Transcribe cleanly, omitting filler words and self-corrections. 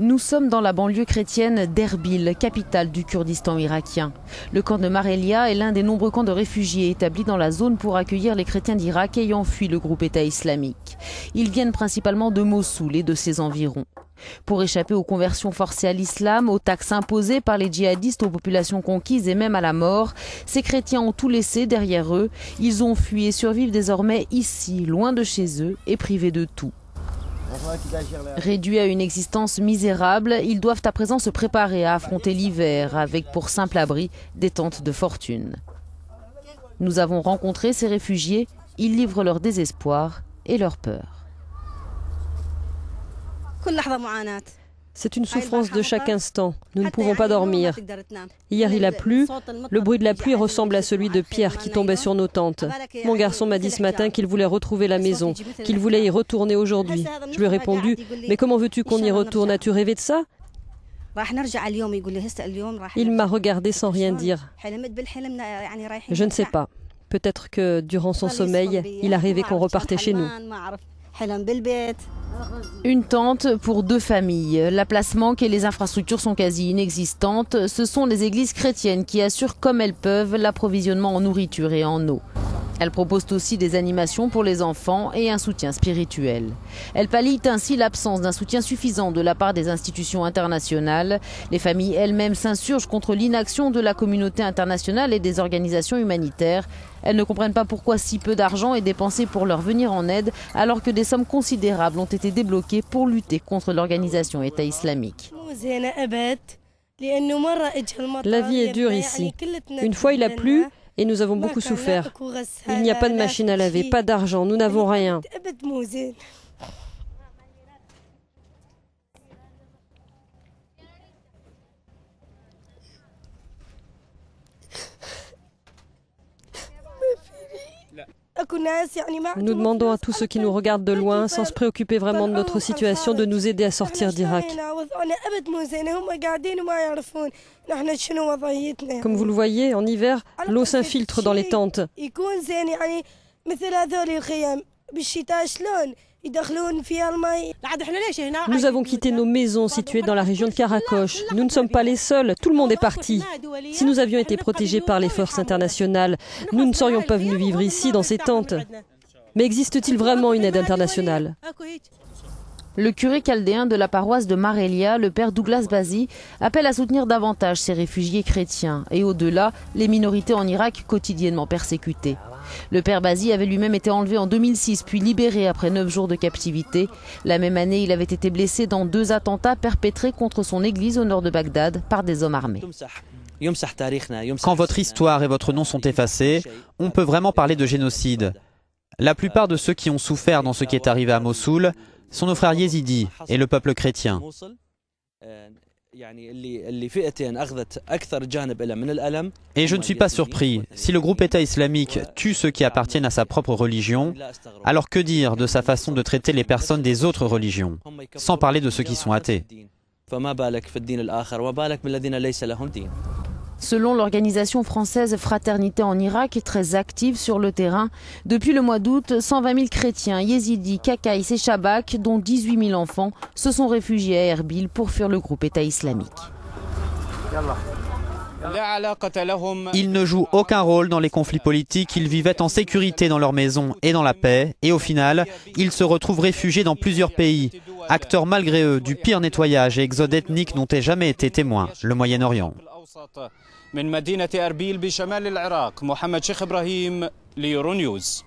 Nous sommes dans la banlieue chrétienne d'Erbil, capitale du Kurdistan irakien. Le camp de Marelia est l'un des nombreux camps de réfugiés établis dans la zone pour accueillir les chrétiens d'Irak ayant fui le groupe État islamique. Ils viennent principalement de Mossoul et de ses environs. Pour échapper aux conversions forcées à l'islam, aux taxes imposées par les djihadistes aux populations conquises et même à la mort, ces chrétiens ont tout laissé derrière eux. Ils ont fui et survivent désormais ici, loin de chez eux et privés de tout. Réduits à une existence misérable, ils doivent à présent se préparer à affronter l'hiver avec pour simple abri des tentes de fortune. Nous avons rencontré ces réfugiés, ils livrent leur désespoir et leur peur. C'est une souffrance de chaque instant. Nous ne pouvons pas dormir. Hier, il a plu. Le bruit de la pluie ressemble à celui de pierres qui tombaient sur nos tentes. Mon garçon m'a dit ce matin qu'il voulait retrouver la maison, qu'il voulait y retourner aujourd'hui. Je lui ai répondu « Mais comment veux-tu qu'on y retourne? As-tu rêvé de ça ?» Il m'a regardé sans rien dire. Je ne sais pas. Peut-être que durant son sommeil, il a rêvé qu'on repartait chez nous. Une tente pour 2 familles. La place manque et les infrastructures sont quasi inexistantes. Ce sont les églises chrétiennes qui assurent comme elles peuvent l'approvisionnement en nourriture et en eau. Elles proposent aussi des animations pour les enfants et un soutien spirituel. Elles pallient ainsi l'absence d'un soutien suffisant de la part des institutions internationales. Les familles elles-mêmes s'insurgent contre l'inaction de la communauté internationale et des organisations humanitaires. Elles ne comprennent pas pourquoi si peu d'argent est dépensé pour leur venir en aide alors que des sommes considérables ont été débloquées pour lutter contre l'organisation État islamique. La vie est dure ici. Une fois il a plu et nous avons beaucoup souffert. Il n'y a pas de machine à laver, pas d'argent, nous n'avons rien. Nous demandons à tous ceux qui nous regardent de loin, sans se préoccuper vraiment de notre situation, de nous aider à sortir d'Irak. Comme vous le voyez, en hiver, l'eau s'infiltre dans les tentes. Nous avons quitté nos maisons situées dans la région de Karakosh. Nous ne sommes pas les seuls, tout le monde est parti. Si nous avions été protégés par les forces internationales, nous ne serions pas venus vivre ici, dans ces tentes. Mais existe-t-il vraiment une aide internationale ? Le curé chaldéen de la paroisse de Marelia, le père Douglas Bazi, appelle à soutenir davantage ces réfugiés chrétiens et au-delà, les minorités en Irak quotidiennement persécutées. Le père Bazi avait lui-même été enlevé en 2006 puis libéré après 9 jours de captivité. La même année, il avait été blessé dans 2 attentats perpétrés contre son église au nord de Bagdad par des hommes armés. Quand votre histoire et votre nom sont effacés, on peut vraiment parler de génocide. La plupart de ceux qui ont souffert dans ce qui est arrivé à Mossoul sont nos frères yézidis et le peuple chrétien. Et je ne suis pas surpris. Si le groupe État islamique tue ceux qui appartiennent à sa propre religion, alors que dire de sa façon de traiter les personnes des autres religions, sans parler de ceux qui sont athées? Selon l'organisation française Fraternité en Irak, très active sur le terrain, depuis le mois d'août, 120 000 chrétiens, yézidis, kakaïs et chabaks, dont 18 000 enfants, se sont réfugiés à Erbil pour fuir le groupe État islamique. Ils ne jouent aucun rôle dans les conflits politiques, ils vivaient en sécurité dans leur maison et dans la paix, et au final, ils se retrouvent réfugiés dans plusieurs pays, acteurs malgré eux du pire nettoyage et exode ethnique dont ait jamais été témoin le Moyen-Orient. من مدينة أربيل بشمال العراق محمد شيخ إبراهيم ليورو نيوز.